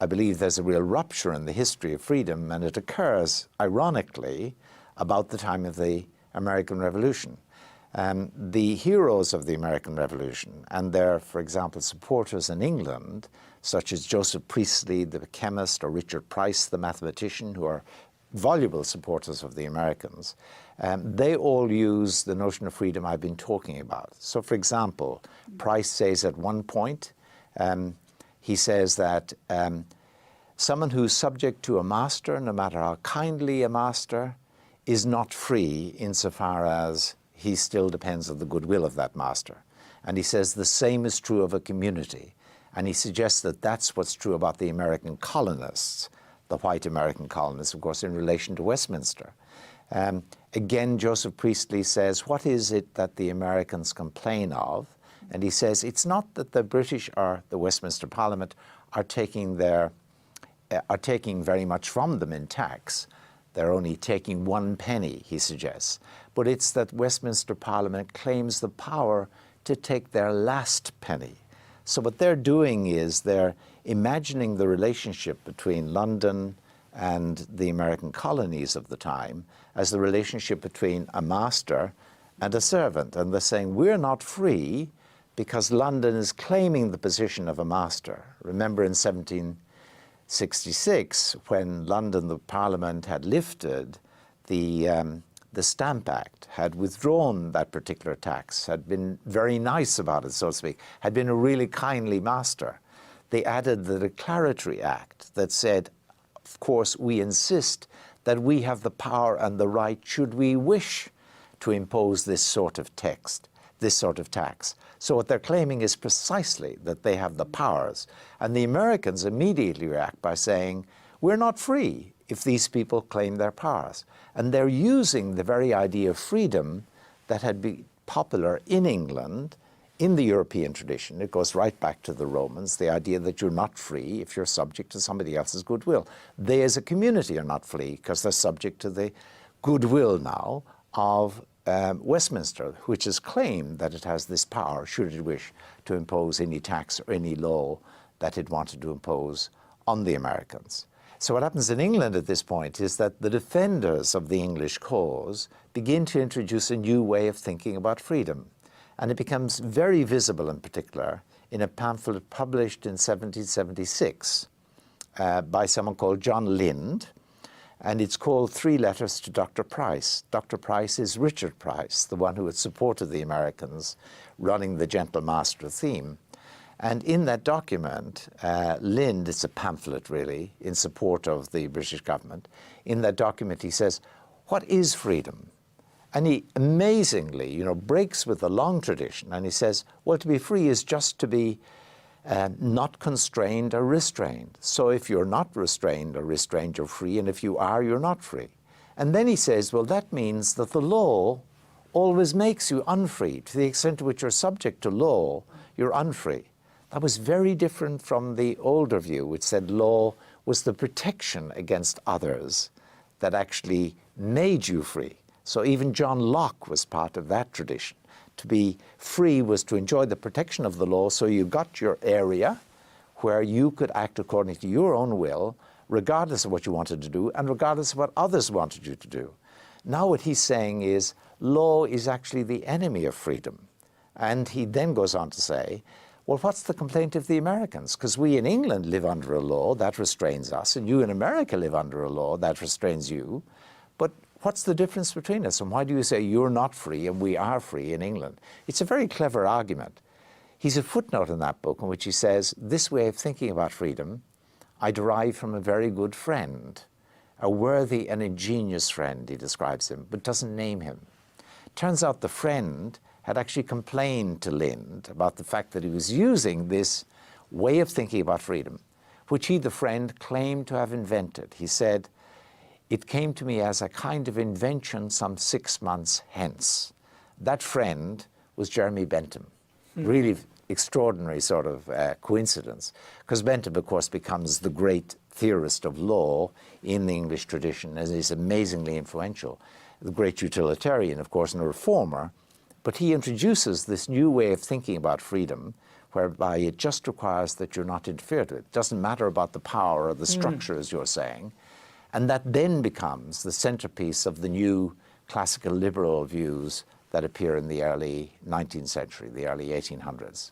I believe there's a real rupture in the history of freedom, and it occurs, ironically, about the time of the American Revolution. The heroes of the American Revolution and their, for example, supporters in England, such as Joseph Priestley, the chemist, or Richard Price, the mathematician, who are voluble supporters of the Americans, they all use the notion of freedom I've been talking about. So, for example, Price says at one point, he says that someone who's subject to a master, no matter how kindly a master, is not free insofar as he still depends on the goodwill of that master. And he says the same is true of a community. And he suggests that that's what's true about the American colonists, the white American colonists, of course, in relation to Westminster. Again, Joseph Priestley says, what is it that the Americans complain of? And he says, it's not that the British or the Westminster Parliament are taking very much from them in tax. They're only taking 1 penny, he suggests. But it's that Westminster Parliament claims the power to take their last penny. So what they're doing is they're imagining the relationship between London and the American colonies of the time as the relationship between a master and a servant. And they're saying, we're not free because London is claiming the position of a master. Remember in 1766, when London, the Parliament, had lifted the Stamp Act, had withdrawn that particular tax, had been very nice about it, so to speak, had been a really kindly master. They added the Declaratory Act that said, of course, we insist that we have the power and the right, should we wish, to impose this sort of tax. So what they're claiming is precisely that they have the powers. And the Americans immediately react by saying, we're not free if these people claim their powers. And they're using the very idea of freedom that had been popular in England, in the European tradition. It goes right back to the Romans, the idea that you're not free if you're subject to somebody else's goodwill. They as a community are not free because they're subject to the goodwill now of Westminster, which has claimed that it has this power, should it wish, to impose any tax or any law that it wanted to impose on the Americans. So what happens in England at this point is that the defenders of the English cause begin to introduce a new way of thinking about freedom. And it becomes very visible in particular in a pamphlet published in 1776 by someone called John Lind. And it's called 3 Letters to Dr. Price. Dr. Price is Richard Price, the one who had supported the Americans running the Gentle Master theme. And in that document, Lind, it's a pamphlet really, in support of the British government. In that document he says, what is freedom? And he amazingly, breaks with the long tradition, and he says, well, to be free is just to be not constrained or restrained. So if you're not restrained or restrained, you're free, and if you are, you're not free. And then he says, well, that means that the law always makes you unfree. To the extent to which you're subject to law, you're unfree. That was very different from the older view, which said law was the protection against others that actually made you free. So even John Locke was part of that tradition. To be free was to enjoy the protection of the law, so you got your area where you could act according to your own will, regardless of what you wanted to do and regardless of what others wanted you to do. Now what he's saying is law is actually the enemy of freedom. And he then goes on to say, well, what's the complaint of the Americans? Because we in England live under a law that restrains us, and you in America live under a law that restrains you. But what's the difference between us? And why do you say you're not free and we are free in England? It's a very clever argument. He's a footnote in that book in which he says, this way of thinking about freedom I derive from a very good friend, a worthy and ingenious friend, he describes him, but doesn't name him. Turns out the friend had actually complained to Lind about the fact that he was using this way of thinking about freedom, which he, the friend, claimed to have invented. He said, it came to me as a kind of invention some 6 months hence. That friend was Jeremy Bentham. Really extraordinary sort of coincidence, because Bentham, of course, becomes the great theorist of law in the English tradition, and is amazingly influential. The great utilitarian, of course, and a reformer. But he introduces this new way of thinking about freedom, whereby it just requires that you're not interfered with. It doesn't matter about the power or the structure, as you're saying. And that then becomes the centerpiece of the new classical liberal views that appear in the early 19th century, the early 1800s.